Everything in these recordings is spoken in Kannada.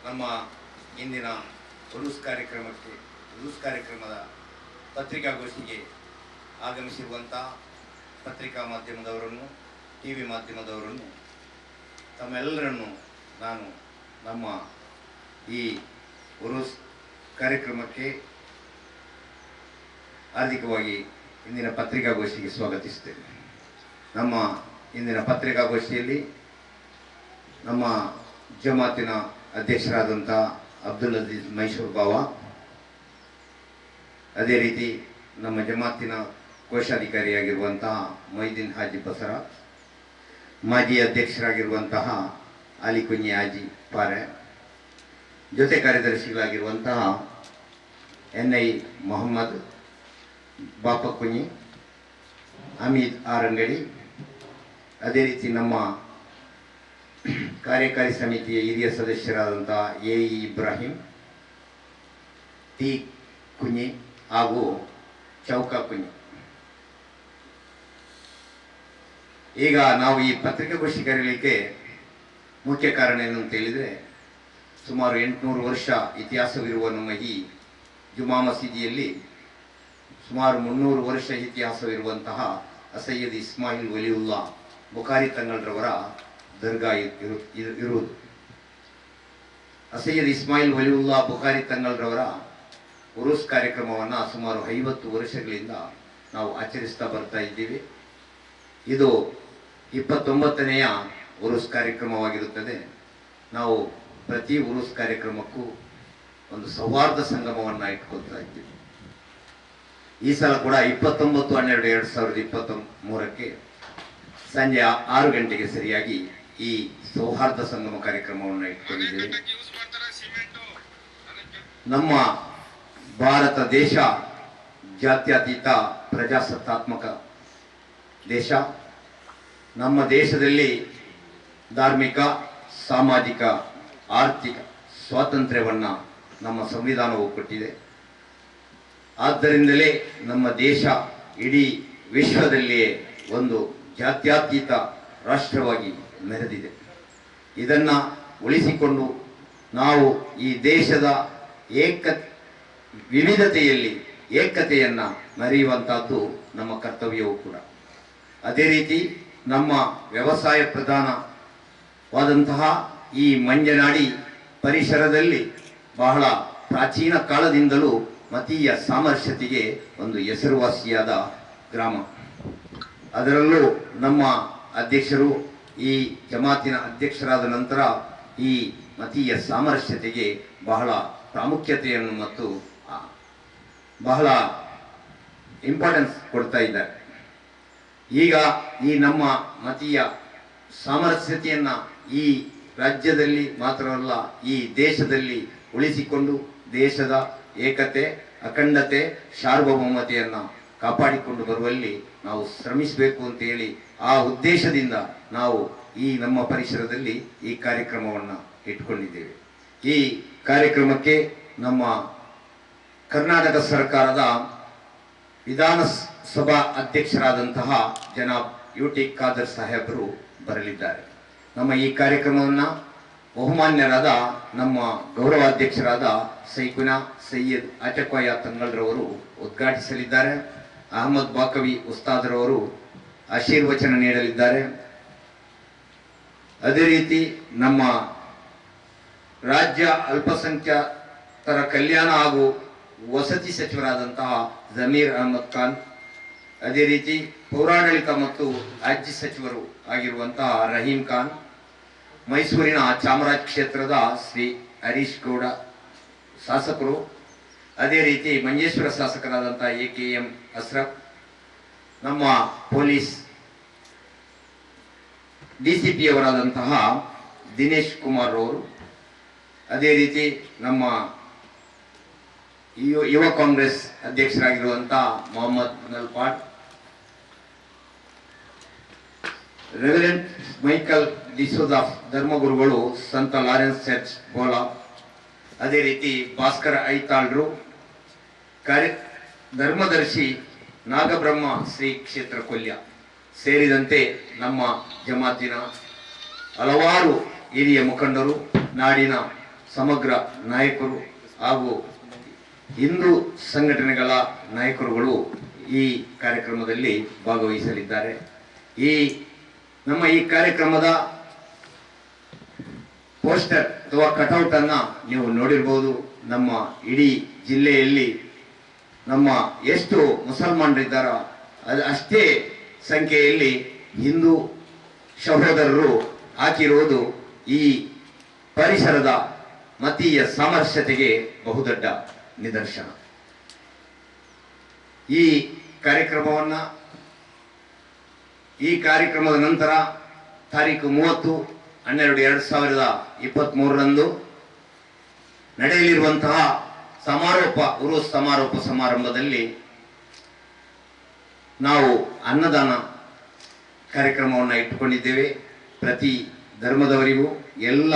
ನಮ್ಮ ಇಂದಿನ ಉರುಸ್ ಕಾರ್ಯಕ್ರಮದ ಪತ್ರಿಕಾಗೋಷ್ಠಿಗೆ ಆಗಮಿಸಿರುವಂಥ ಪತ್ರಿಕಾ ಮಾಧ್ಯಮದವರನ್ನು, ಟಿ ವಿ ಮಾಧ್ಯಮದವರನ್ನು, ತಮ್ಮೆಲ್ಲರನ್ನು ನಾನು ನಮ್ಮ ಈ ಉರುಸ್ ಕಾರ್ಯಕ್ರಮಕ್ಕೆ ಹಾರ್ದಿಕವಾಗಿ ಇಂದಿನ ಪತ್ರಿಕಾಗೋಷ್ಠಿಗೆ ಸ್ವಾಗತಿಸುತ್ತೇನೆ. ನಮ್ಮ ಇಂದಿನ ಪತ್ರಿಕಾಗೋಷ್ಠಿಯಲ್ಲಿ ನಮ್ಮ ಜಮಾತಿನ ಅಧ್ಯಕ್ಷರಾದಂಥ ಅಬ್ದುಲ್ ಅಜೀಜ್ ಮೈಸೂರು ಬಾವ, ಅದೇ ರೀತಿ ನಮ್ಮ ಜಮಾತಿನ ಕೋಶಾಧಿಕಾರಿಯಾಗಿರುವಂತಹ ಮೊಯ್ದೀನ್ ಹಾಜಿ ಬಸರ, ಮಾಜಿ ಅಧ್ಯಕ್ಷರಾಗಿರುವಂತಹ ಅಲಿಕುഞ്ഞി ಹಾಜಿ ಪಾರೆ, ಜೊತೆ ಕಾರ್ಯದರ್ಶಿಗಳಾಗಿರುವಂತಹ NI ಮೊಹಮ್ಮದ್ ಬಾಪಕುഞ്ഞി, ಹಮೀದ್ ಆರಂಗಡಿ, ಅದೇ ರೀತಿ ನಮ್ಮ ಕಾರ್ಯಕಾರಿ ಸಮಿತಿಯ ಹಿರಿಯ ಸದಸ್ಯರಾದಂತಹ AE ಇಬ್ರಾಹಿಂ, ಟಿ ಕುഞ്ഞി ಹಾಗೂ ಚೌಕಾ ಕುഞ്ഞി. ಈಗ ನಾವು ಈ ಪತ್ರಿಕಾಗೋಷ್ಠಿ ಕರೆಯಲಿಕ್ಕೆ ಮುಖ್ಯ ಕಾರಣ ಏನು ಅಂತ ಹೇಳಿದರೆ, ಸುಮಾರು 800 ವರ್ಷ ಇತಿಹಾಸವಿರುವ ನಮ್ಮ ಈ ಜುಮಾ ಮಸೀದಿಯಲ್ಲಿ ಸುಮಾರು 300 ವರ್ಷ ಇತಿಹಾಸವಿರುವಂತಹ ಸಯ್ಯದ್ ಇಸ್ಮಾಯಿಲ್ ವಲಿಯುಲ್ಲಾ ಬುಖಾರಿ ತಂಗಳ್ರವರ ದರ್ಗಾ ಇರುವುದು. ಸಯ್ಯದ್ ಇಸ್ಮಾಯಿಲ್ ವಲಿಯುಲ್ಲಾ ಬುಖಾರಿ ತಂಗಳ್ರವರ ಉರುಸ್ ಕಾರ್ಯಕ್ರಮವನ್ನು ಸುಮಾರು 50 ವರ್ಷಗಳಿಂದ ನಾವು ಆಚರಿಸ್ತಾ ಬರ್ತಾ ಇದ್ದೀವಿ. ಇದು 29ನೆಯ ಉರುಸ್ ಕಾರ್ಯಕ್ರಮವಾಗಿರುತ್ತದೆ. ನಾವು ಪ್ರತಿ ಉರುಸ್ ಕಾರ್ಯಕ್ರಮಕ್ಕೂ ಒಂದು ಸೌಹಾರ್ದ ಸಂಗಮವನ್ನು ಇಟ್ಕೊಳ್ತಾ ಇದ್ದೀವಿ. ಈ ಸಲ ಕೂಡ 29/12/2023ಕ್ಕೆ ಸಂಜೆ 6 ಗಂಟೆಗೆ ಸರಿಯಾಗಿ ಈ ಸೌಹಾರ್ದ ಸಂಗಮ ಕಾರ್ಯಕ್ರಮವನ್ನು ಇಟ್ಕೊಂಡಿದ್ದೇವೆ. ನಮ್ಮ ಭಾರತ ದೇಶ ಜಾತ್ಯತೀತ ಪ್ರಜಾಸತ್ತಾತ್ಮಕ ದೇಶ. ನಮ್ಮ ದೇಶದಲ್ಲಿ ಧಾರ್ಮಿಕ, ಸಾಮಾಜಿಕ, ಆರ್ಥಿಕ ಸ್ವಾತಂತ್ರ್ಯವನ್ನು ನಮ್ಮ ಸಂವಿಧಾನವು ಕೊಟ್ಟಿದೆ. ಆದ್ದರಿಂದಲೇ ನಮ್ಮ ದೇಶ ಇಡೀ ವಿಶ್ವದಲ್ಲಿಯೇ ಒಂದು ಜಾತ್ಯತೀತ ರಾಷ್ಟ್ರವಾಗಿ ಮೆರೆದಿದೆ. ಇದನ್ನು ಉಳಿಸಿಕೊಂಡು ನಾವು ಈ ದೇಶದ ವಿವಿಧತೆಯಲ್ಲಿ ಏಕತೆಯನ್ನು ಮೆರೆಯುವಂಥದ್ದು ನಮ್ಮ ಕರ್ತವ್ಯವೂ ಕೂಡ. ಅದೇ ರೀತಿ ನಮ್ಮ ವ್ಯವಸಾಯ ಪ್ರಧಾನವಾದಂತಹ ಈ ಮಂಜನಾಡಿ ಪರಿಸರದಲ್ಲಿ ಬಹಳ ಪ್ರಾಚೀನ ಕಾಲದಿಂದಲೂ ಮತೀಯ ಸಾಮರಸ್ಯತೆಗೆ ಒಂದು ಹೆಸರುವಾಸಿಯಾದ ಗ್ರಾಮ. ಅದರಲ್ಲೂ ನಮ್ಮ ಅಧ್ಯಕ್ಷರು ಈ ಜಮಾತಿನ ಅಧ್ಯಕ್ಷರಾದ ನಂತರ ಈ ಮತೀಯ ಸಾಮರಸ್ಯತೆಗೆ ಬಹಳ ಪ್ರಾಮುಖ್ಯತೆಯನ್ನು ಮತ್ತು ಬಹಳ ಇಂಪಾರ್ಟೆನ್ಸ್ ಕೊಡ್ತಾ ಇದ್ದಾರೆ. ಈಗ ಈ ನಮ್ಮ ಮತೀಯ ಸಾಮರಸ್ಯತೆಯನ್ನು ಈ ರಾಜ್ಯದಲ್ಲಿ ಮಾತ್ರವಲ್ಲ, ಈ ದೇಶದಲ್ಲಿ ಉಳಿಸಿಕೊಂಡು ದೇಶದ ಏಕತೆ, ಅಖಂಡತೆ, ಸಾರ್ವಭೌಮತೆಯನ್ನು ಕಾಪಾಡಿಕೊಂಡು ಬರುವಲ್ಲಿ ನಾವು ಶ್ರಮಿಸಬೇಕು ಅಂತ ಹೇಳಿ ಆ ಉದ್ದೇಶದಿಂದ ನಾವು ಈ ನಮ್ಮ ಪರಿಸರದಲ್ಲಿ ಈ ಕಾರ್ಯಕ್ರಮವನ್ನು ಇಟ್ಕೊಂಡಿದ್ದೇವೆ. ಈ ಕಾರ್ಯಕ್ರಮಕ್ಕೆ ನಮ್ಮ ಕರ್ನಾಟಕ ಸರ್ಕಾರದ ವಿಧಾನಸಭಾ ಅಧ್ಯಕ್ಷರಾದಂತಹ ಜನಾಬ್ UT ಖಾದರ್ ಸಾಹೇಬರು ಬರಲಿದ್ದಾರೆ. ನಮ್ಮ ಈ ಕಾರ್ಯಕ್ರಮವನ್ನು ಬಹುಮಾನ್ಯರಾದ ನಮ್ಮ ಗೌರವಾಧ್ಯಕ್ಷರಾದ ಸೈಕುನಾ ಸೈಯದ್ ಆಚಕ್ವಾಯ ತಂಗಳ್ರವರು ಉದ್ಘಾಟಿಸಲಿದ್ದಾರೆ. ಅಹಮದ್ ಬಾಕವಿ ಉಸ್ತಾದ್ರವರು ಆಶೀರ್ವಚನ ನೀಡಲಿದ್ದಾರೆ. ಅದೇ ರೀತಿ ನಮ್ಮ ರಾಜ್ಯ ಅಲ್ಪಸಂಖ್ಯಾತರ ಕಲ್ಯಾಣ ಹಾಗೂ ವಸತಿ ಸಚಿವರಾದಂತಹ ಜಮೀರ್ ಅಹಮದ್ ಖಾನ್, ಅದೇ ರೀತಿ ಪೌರಾಡಳಿತ ಮತ್ತು ರಾಜ್ಯ ಸಚಿವರು ಆಗಿರುವಂತಹ ರಹೀಂ ಖಾನ್, ಮೈಸೂರಿನ ಚಾಮರಾಜ ಕ್ಷೇತ್ರದ ಶ್ರೀ ಹರೀಶ್ ಗೌಡ ಶಾಸಕರು, ಅದೇ ರೀತಿ ಮಂಜೇಶ್ವರ ಶಾಸಕರಾದಂತಹ AKM ಅಶ್ರಫ್, ನಮ್ಮ ಪೊಲೀಸ್ DCP ಅವರಾದಂತಹ ದಿನೇಶ್ ಕುಮಾರ್ ಅವರು, ಅದೇ ರೀತಿ ನಮ್ಮ ಯುವ ಕಾಂಗ್ರೆಸ್ ಅಧ್ಯಕ್ಷರಾಗಿರುವಂತಹ ಮೊಹಮ್ಮದ್ ನಲ್ಪಾಡ್, ರೆವರೆಂಟ್ ಮೈಕಲ್ ಡಿಸೋಜಾ ಧರ್ಮಗುರುಗಳು ಸಂತ ಲಾರೆನ್ಸ್ ಚರ್ಚ್ ಬೋಲಾ, ಅದೇ ರೀತಿ ಭಾಸ್ಕರ ಐತಾಳ್ರು, ಧರ್ಮದರ್ಶಿ ನಾಗಬ್ರಹ್ಮ ಶ್ರೀ ಕ್ಷೇತ್ರ ಕೊಲ್ಯ ಸೇರಿದಂತೆ ನಮ್ಮ ಜಮಾತಿನ ಹಲವಾರು ಹಿರಿಯ ಮುಖಂಡರು, ನಾಡಿನ ಸಮಗ್ರ ನಾಯಕರು ಹಾಗೂ ಹಿಂದೂ ಸಂಘಟನೆಗಳ ನಾಯಕರುಗಳು ಈ ಕಾರ್ಯಕ್ರಮದಲ್ಲಿ ಭಾಗವಹಿಸಲಿದ್ದಾರೆ. ನಮ್ಮ ಈ ಕಾರ್ಯಕ್ರಮದ ಪೋಸ್ಟರ್ ಅಥವಾ ಕಟೌಟ್ ಅನ್ನ ನೀವು ನೋಡಿರ್ಬೋದು. ನಮ್ಮ ಇಡೀ ಜಿಲ್ಲೆಯಲ್ಲಿ ನಮ್ಮ ಎಷ್ಟು ಮುಸಲ್ಮಾನರಿದ್ದಾರೋ ಅಷ್ಟೇ ಸಂಖ್ಯೆಯಲ್ಲಿ ಹಿಂದೂ ಸಹೋದರರು ಹಾಕಿರುವುದು ಈ ಪರಿಸರದ ಮತೀಯ ಸಾಮರಸ್ಯತೆಗೆ ಬಹುದೊಡ್ಡ ನಿದರ್ಶನ. ಈ ಕಾರ್ಯಕ್ರಮದ ನಂತರ ತಾರೀಕು 30/12/2023 ನಡೆಯಲಿರುವಂತಹ ಉರುಸ್ ಸಮಾರೋಪ ಸಮಾರಂಭದಲ್ಲಿ ನಾವು ಅನ್ನದಾನ ಕಾರ್ಯಕ್ರಮವನ್ನು ಇಟ್ಟುಕೊಂಡಿದ್ದೇವೆ. ಪ್ರತಿ ಧರ್ಮದವರಿಗೂ ಎಲ್ಲ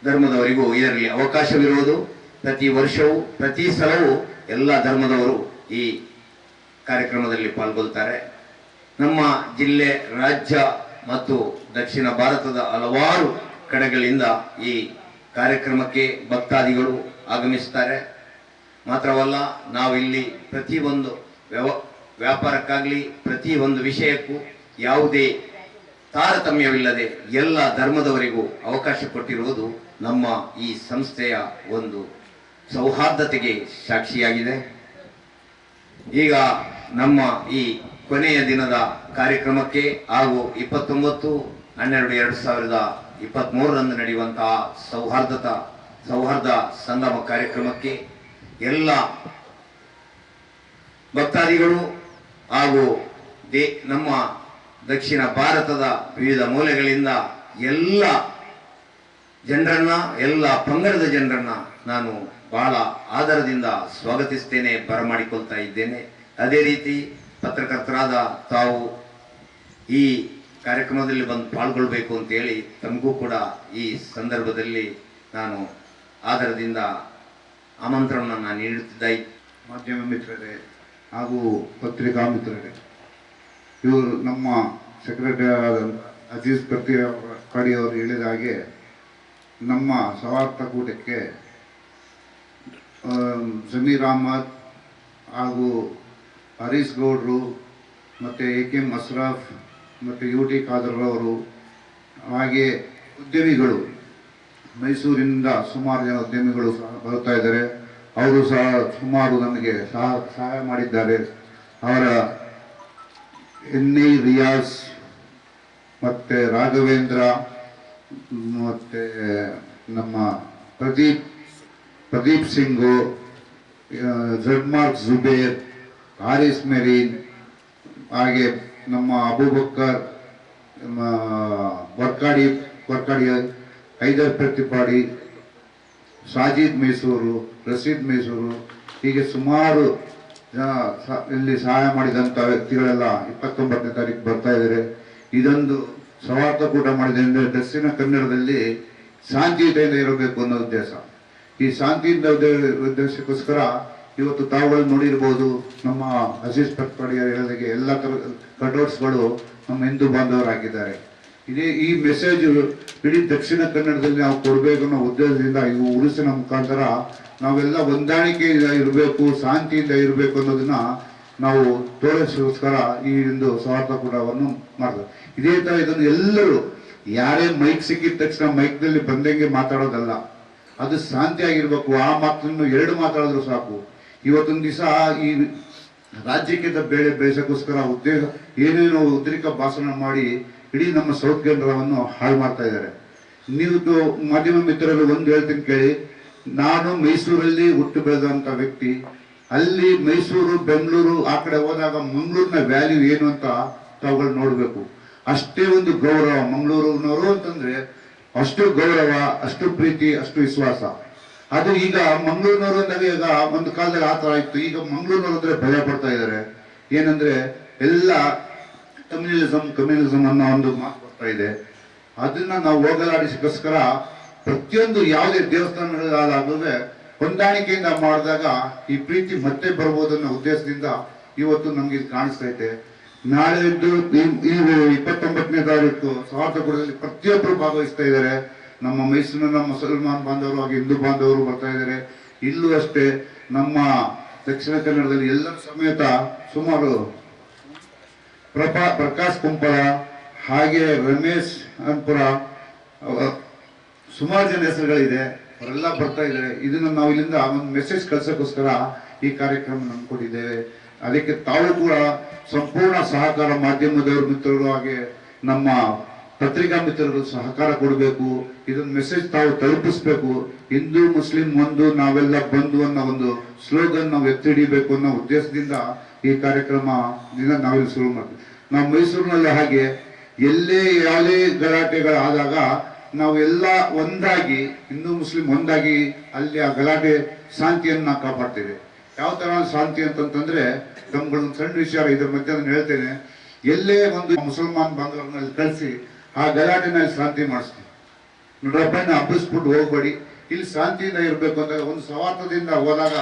ಧರ್ಮದವರಿಗೂ ಇದರಲ್ಲಿ ಅವಕಾಶವಿರುವುದು. ಪ್ರತಿ ವರ್ಷವೂ ಪ್ರತಿ ಸಲವೂ ಎಲ್ಲ ಧರ್ಮದವರು ಈ ಕಾರ್ಯಕ್ರಮದಲ್ಲಿ ಪಾಲ್ಗೊಳ್ತಾರೆ. ನಮ್ಮ ಜಿಲ್ಲೆ, ರಾಜ್ಯ ಮತ್ತು ದಕ್ಷಿಣ ಭಾರತದ ಹಲವಾರು ಕಡೆಗಳಿಂದ ಈ ಕಾರ್ಯಕ್ರಮಕ್ಕೆ ಭಕ್ತಾದಿಗಳು ಆಗಮಿಸುತ್ತಾರೆ. ಮಾತ್ರವಲ್ಲ, ನಾವಿಲ್ಲಿ ಪ್ರತಿಯೊಂದು ವ್ಯಾಪಾರಕ್ಕಾಗಲಿ ಪ್ರತಿಯೊಂದು ವಿಷಯಕ್ಕೂ ಯಾವುದೇ ತಾರತಮ್ಯವಿಲ್ಲದೆ ಎಲ್ಲ ಧರ್ಮದವರಿಗೂ ಅವಕಾಶ ಕೊಟ್ಟಿರುವುದು ನಮ್ಮ ಈ ಸಂಸ್ಥೆಯ ಒಂದು ಸೌಹಾರ್ದತೆಗೆ ಸಾಕ್ಷಿಯಾಗಿದೆ. ಈಗ ನಮ್ಮ ಈ ಕೊನೆಯ ದಿನದ ಕಾರ್ಯಕ್ರಮಕ್ಕೆ ಹಾಗೂ 29/12/2023 ನಡೆಯುವಂತಹ ಸೌಹಾರ್ದ ಸಂಗಮ ಕಾರ್ಯಕ್ರಮಕ್ಕೆ ಎಲ್ಲ ಭಕ್ತಾದಿಗಳು ಹಾಗೂ ನಮ್ಮ ದಕ್ಷಿಣ ಭಾರತದ ವಿವಿಧ ಮೂಲೆಗಳಿಂದ ಎಲ್ಲ ಪಂಗಡದ ಜನರನ್ನ ನಾನು ಬಹಳ ಆದರದಿಂದ ಸ್ವಾಗತಿಸ್ತೇನೆ, ಬರಮಾಡಿಕೊಳ್ತಾ ಇದ್ದೇನೆ. ಅದೇ ರೀತಿ ಪತ್ರಕರ್ತರಾದ ತಾವು ಈ ಕಾರ್ಯಕ್ರಮದಲ್ಲಿ ಬಂದು ಪಾಲ್ಗೊಳ್ಬೇಕು ಅಂತೇಳಿ ತಮಗೂ ಕೂಡ ಈ ಸಂದರ್ಭದಲ್ಲಿ ನಾನು ಆದರದಿಂದ ಆಮಂತ್ರಣವನ್ನು ನೀಡುತ್ತಿದ್ದೆ. ಮಾಧ್ಯಮ ಮಿತ್ರರೇ ಹಾಗೂ ಪತ್ರಿಕಾ ಮಿತ್ರರೇ, ಇವರು ನಮ್ಮ ಸೆಕ್ರೆಟರಿ ಆದ ಅಜೀಜ್ ಪ್ರತಿಕಾಡಿ ಅವರು ಹೇಳಿದ ಹಾಗೆ ನಮ್ಮ ಸೌಹಾರ್ದ ಕೂಟಕ್ಕೆ ಜಮೀರ್ ಅಹಮದ್ ಹಾಗೂ ಹರೀಶ್ ಗೌಡ್ರು ಮತ್ತು AK ಅಶ್ರಫ್ ಮತ್ತು UT ಖಾದರ್ರವರು, ಹಾಗೆ ಉದ್ಯಮಿಗಳು, ಮೈಸೂರಿನಿಂದ ಸುಮಾರು ಜನ ಉದ್ಯಮಿಗಳು ಸಹ ಬರ್ತಾ ಇದ್ದಾರೆ. ಅವರು ಸಹ ಸುಮಾರು ನಮಗೆ ಸಹಾಯ ಮಾಡಿದ್ದಾರೆ. ಅವರ NI ರಿಯಾಜ್ ಮತ್ತು ರಾಘವೇಂದ್ರ ಮತ್ತು ನಮ್ಮ ಪ್ರದೀಪ್ ಸಿಂಗು, ಜಡ್ಮಾರ್ಕ್ ಜುಬೇರ್, ಹಾರಿಸ್ ಮೆರೀನ್, ಹಾಗೆ ನಮ್ಮ ಅಬೂಬಕ್ಕರ್, ವರ್ಕಾಡಿ, ಹೈದರ್ ಪ್ರತಿಪಾಡಿ, ಸಾಜಿದ್ ಮೈಸೂರು, ರಶೀದ್ ಮೈಸೂರು, ಹೀಗೆ ಸುಮಾರು ಜನ ಇಲ್ಲಿ ಸಹಾಯ ಮಾಡಿದಂಥ ವ್ಯಕ್ತಿಗಳೆಲ್ಲ 29ನೇ ತಾರೀಕು ಬರ್ತಾ ಇದ್ದಾರೆ. ಇದೊಂದು ಸೌಹಾರ್ದ ಕೂಟ ಮಾಡಿದೆ ಅಂದರೆ ದಕ್ಷಿಣ ಕನ್ನಡದಲ್ಲಿ ಶಾಂತಿಯುತೆಯಿಂದ ಇರಬೇಕು ಅನ್ನೋ ಉದ್ದೇಶ. ಈ ಶಾಂತಿಯಿಂದ ಉದ್ದೇಶಕ್ಕೋಸ್ಕರ ಇವತ್ತು ತಾವುಗಳು ನೋಡಿರ್ಬೋದು, ನಮ್ಮ ಅಜೀಜ್ ಪ್ರತಿಪಾಡಿ ಹೇಳಿದಾಗೆ ಎಲ್ಲ ಥರದ ಕಟೌಟ್ಸ್ಗಳು ನಮ್ಮ ಹಿಂದೂ ಬಾಂಧವರಾಗಿದ್ದಾರೆ. ಈ ಮೆಸೇಜ್ ಇಡೀ ದಕ್ಷಿಣ ಕನ್ನಡದಲ್ಲಿ ನಾವು ಕೊಡಬೇಕು ಅನ್ನೋ ಉದ್ದೇಶದಿಂದ ಈ ಉರುಸಿನ ಮುಖಾಂತರ ನಾವೆಲ್ಲ ಹೊಂದಾಣಿಕೆಯಿಂದ ಇರಬೇಕು, ಶಾಂತಿಯಿಂದ ಇರಬೇಕು ಅನ್ನೋದನ್ನ ನಾವು ತೋರಿಸೋಸ್ಕರ ಈ ಒಂದು ಸೌಹಾರ್ದ ಕೂಟವನ್ನು ಮಾಡಿದ್ರು. ಇದೇ ತರ ಇದನ್ನು ಎಲ್ಲರೂ, ಯಾರೇ ಮೈಕ್ ಸಿಕ್ಕಿದ ತಕ್ಷಣ ಮೈಕ್ನಲ್ಲಿ ಬಂದಂಗೆ ಮಾತಾಡೋದಲ್ಲ, ಅದು ಶಾಂತಿಯಾಗಿರ್ಬೇಕು. ಆ ಮಾತನ್ನು 2 ಮಾತಾಡಿದ್ರು ಸಾಕು. ಇವತ್ತೊಂದು ದಿವಸ ಈ ರಾಜ್ಯಕ್ಕೆ ಬೇಳೆ ಬೇಯಿಸೋಕ್ಕೋಸ್ಕರ ಏನೇನೋ ಉದ್ರಿಕ ಭಾಷಣ ಮಾಡಿ ಇಡೀ ನಮ್ಮ ಸೌತ್ ಕೇಂದ್ರವನ್ನು ಹಾಳು ಮಾಡ್ತಾ ಇದ್ದಾರೆ. ನೀವು ಮಾಧ್ಯಮ ಮಿತ್ರರಲ್ಲಿ ಒಂದು ಹೇಳ್ತೀನಿ ಕೇಳಿ, ನಾನು ಮೈಸೂರಲ್ಲಿ ಹುಟ್ಟು ಬೆಳೆದಂಥ ವ್ಯಕ್ತಿ. ಅಲ್ಲಿ ಮೈಸೂರು, ಬೆಂಗಳೂರು ಆ ಕಡೆ ಹೋದಾಗ ಮಂಗಳೂರಿನ ವ್ಯಾಲ್ಯೂ ಏನು ಅಂತ ತಾವುಗಳು ನೋಡಬೇಕು. ಅಷ್ಟೇ ಒಂದು ಗೌರವ ಮಂಗಳೂರಿನವರು ಅಂತಂದ್ರೆ, ಅಷ್ಟು ಗೌರವ, ಅಷ್ಟು ಪ್ರೀತಿ, ಅಷ್ಟು ವಿಶ್ವಾಸ. ಅದು ಈಗ ಮಂಗಳೂರಿನವರು ಅಂದಾಗ ಈಗ ಒಂದು ಕಾಲದಲ್ಲಿ ಆ ಥರ ಇತ್ತು. ಈಗ ಮಂಗಳೂರಿನವರು ಅಂದ್ರೆ ಭಯ ಪಡ್ತಾ ಇದ್ದಾರೆ. ಏನಂದ್ರೆ ಎಲ್ಲ ಕಮ್ಯುನಿಸಮ್ ಅನ್ನೋ ಒಂದು ಮಾತು ಬರ್ತಾ ಇದೆ. ಅದನ್ನ ನಾವು ಹೋಗಲಾಡಿಸೋಸ್ಕರ ಪ್ರತಿಯೊಂದು ಯಾವುದೇ ದೇವಸ್ಥಾನಗಳಾದ್ರೂ ಹೊಂದಾಣಿಕೆಯಿಂದ ಮಾಡಿದಾಗ ಈ ಪ್ರೀತಿ ಮತ್ತೆ ಬರ್ಬೋದನ್ನೋ ಉದ್ದೇಶದಿಂದ ಇವತ್ತು ನಮ್ಗೆ ಇದು ಕಾಣಿಸ್ತೈತೆ. ನಾಳೆದ್ದು ಈ 29ನೇ ತಾರೀಕು ಸೌಹಾರ್ದಕೂಟದಲ್ಲಿ ಪ್ರತಿಯೊಬ್ಬರು ಭಾಗವಹಿಸ್ತಾ ಇದ್ದಾರೆ. ನಮ್ಮ ಮೈಸೂರಿನ ಮುಸಲ್ಮಾನ್ ಬಾಂಧವರು ಹಾಗೆ ಹಿಂದೂ ಬಾಂಧವರು ಬರ್ತಾ ಇದ್ದಾರೆ. ಇಲ್ಲೂ ಅಷ್ಟೇ ನಮ್ಮ ದಕ್ಷಿಣ ಕನ್ನಡದಲ್ಲಿ ಎಲ್ಲರ ಸಮೇತ ಸುಮಾರು ಪ್ರಕಾಶ್ ಕುಂಪಳ ಹಾಗೆ ರಮೇಶ್ ಅನ್ಪುರ ಸುಮಾರು ಜನ ಹೆಸರುಗಳಿದೆ, ಅವರೆಲ್ಲ ಬರ್ತಾ ಇದ್ದಾರೆ. ಇದನ್ನ ನಾವು ಇಲ್ಲಿಂದ ಒಂದು ಮೆಸೇಜ್ ಕಳ್ಸೋಕ್ಕೋಸ್ಕರ ಈ ಕಾರ್ಯಕ್ರಮ ನಂಬ್ಕೊಂಡಿದ್ದೇವೆ. ಅದಕ್ಕೆ ತಾವು ಕೂಡ ಸಂಪೂರ್ಣ ಸಹಕಾರ, ಮಾಧ್ಯಮದವರು ಮಿತ್ರರು ಹಾಗೆ ನಮ್ಮ ಪತ್ರಿಕಾ ಮಿತ್ರರು ಸಹಕಾರ ಕೊಡಬೇಕು. ಇದೊಂದು ಮೆಸೇಜ್ ತಾವು ತಲುಪಿಸ್ಬೇಕು. ಹಿಂದೂ ಮುಸ್ಲಿಂ ಒಂದು, ನಾವೆಲ್ಲ ಬಂಧು ಅನ್ನೋ ಒಂದು ಸ್ಲೋಗನ್ ನಾವು ಎತ್ತಿಡಿಬೇಕು ಅನ್ನೋ ಉದ್ದೇಶದಿಂದ ಈ ಕಾರ್ಯಕ್ರಮ ನಾವಿಲ್ಲಿ ಶುರು ಮಾಡ್ತೀವಿ. ನಾವು ಮೈಸೂರಿನಲ್ಲಿ ಹಾಗೆ ಎಲ್ಲೇ ಯಾವುದೇ ಗಲಾಟೆಗಳಾದಾಗ ನಾವೆಲ್ಲ ಒಂದಾಗಿ, ಹಿಂದೂ ಮುಸ್ಲಿಂ ಒಂದಾಗಿ ಅಲ್ಲಿ ಆ ಗಲಾಟೆ ಶಾಂತಿಯನ್ನ ಕಾಪಾಡ್ತೇವೆ. ಯಾವ ತರ ಶಾಂತಿ ಅಂತಂತಂದ್ರೆ, ನಮ್ಗಳೊಂದು ಸಣ್ಣ ವಿಚಾರ ಇದ್ರ ಮಧ್ಯೆ ನಾನು ಹೇಳ್ತೇನೆ. ಎಲ್ಲೇ ಒಂದು ಮುಸಲ್ಮಾನ್ ಬಾಂಧವರನ್ನಲ್ಲಿ ಕಳಿಸಿ ಆ ಗಲಾಟೆನಲ್ಲಿ ಶಾಂತಿ ಮಾಡಿಸ್ತೀವಿ. ನೋಡ್ರಪ್ಪನ ಹಬ್ಬಿಸ್ಬಿಟ್ಟು ಹೋಗ್ಬೇಡಿ, ಇಲ್ಲಿ ಶಾಂತಿಯಿಂದ ಇರಬೇಕು ಅಂತ ಒಂದು ಸೌಹಾರ್ದದಿಂದ ಹೋದಾಗ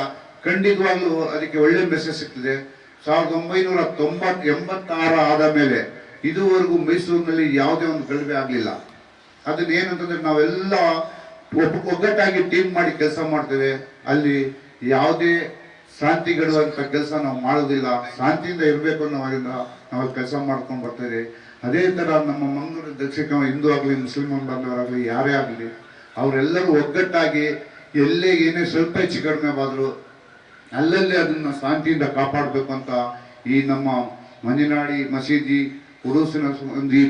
ಖಂಡಿತವಾಗ್ಲೂ ಅದಕ್ಕೆ ಒಳ್ಳೆ ಮೆಸೇಜ್ ಸಿಗ್ತದೆ. 1986 ಆದ ಮೇಲೆ ಇದುವರೆಗೂ ಮೈಸೂರಿನಲ್ಲಿ ಯಾವುದೇ ಒಂದು ಗಲಭೆ ಆಗಲಿಲ್ಲ. ಅದನ್ನ ಏನಂತಂದ್ರೆ ನಾವೆಲ್ಲ ಒಗ್ಗಟ್ಟಾಗಿ ಟೀಮ್ ಮಾಡಿ ಕೆಲಸ ಮಾಡ್ತೇವೆ. ಅಲ್ಲಿ ಯಾವುದೇ ಶಾಂತಿ ಗೆಡುವಂತ ಕೆಲಸ ನಾವು ಮಾಡೋದಿಲ್ಲ. ಶಾಂತಿಯಿಂದ ಇರಬೇಕು ಅನ್ನೋದ್ರಿಂದ ನಾವು ಕೆಲಸ ಮಾಡ್ಕೊಂಡು ಬರ್ತೇವೆ. ಅದೇ ತರ ನಮ್ಮ ಮಂಗಳೂರು ದಕ್ಷಿಣ ಹಿಂದೂ ಆಗಲಿ ಮುಸಲ್ಮಾನ್ ಬಾಂಧವರಾಗಲಿ ಯಾರೇ ಆಗಲಿ ಅವರೆಲ್ಲರೂ ಒಗ್ಗಟ್ಟಾಗಿ ಎಲ್ಲೇ ಏನೇ ಸ್ವಲ್ಪ ಹೆಚ್ಚು ಕಡಿಮೆ ಆದ್ರೂ ಅಲ್ಲಲ್ಲಿ ಅದನ್ನ ಶಾಂತಿಯಿಂದ ಕಾಪಾಡಬೇಕು ಅಂತ ಈ ನಮ್ಮ ಮನೆನಾಡಿ ಮಸೀದಿ ಉರುಸಿನ ಒಂದು ಈ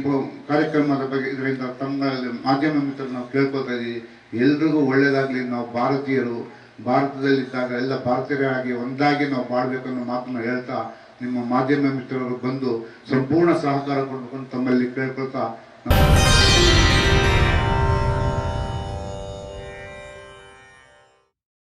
ಕಾರ್ಯಕ್ರಮದ ಬಗ್ಗೆ ಇದರಿಂದ ತಮ್ಮ ಮಾಧ್ಯಮ ಮಿತ್ರರು ನಾವು ಕೇಳ್ಕೊತಾ ಇದೀವಿ. ಎಲ್ರಿಗೂ ಒಳ್ಳೇದಾಗ್ಲಿ. ನಾವು ಭಾರತೀಯರು, ಭಾರತದಲ್ಲಿದ್ದಾಗ ಎಲ್ಲ ಭಾರತೀಯರಾಗಿ ಒಂದಾಗಿ ನಾವು ಬಾಳ್ಬೇಕು ಅನ್ನೋ ಮಾತನ್ನ ಹೇಳ್ತಾ ನಿಮ್ಮ ಮಾಧ್ಯಮ ಮಿತ್ರರು ಬಂದು ಸಂಪೂರ್ಣ ಸಹಕಾರ ಕೊಡ್ಬೇಕು ಅಂತ ತಮ್ಮಲ್ಲಿ ಕೇಳ್ಕೊಳ್ತಾ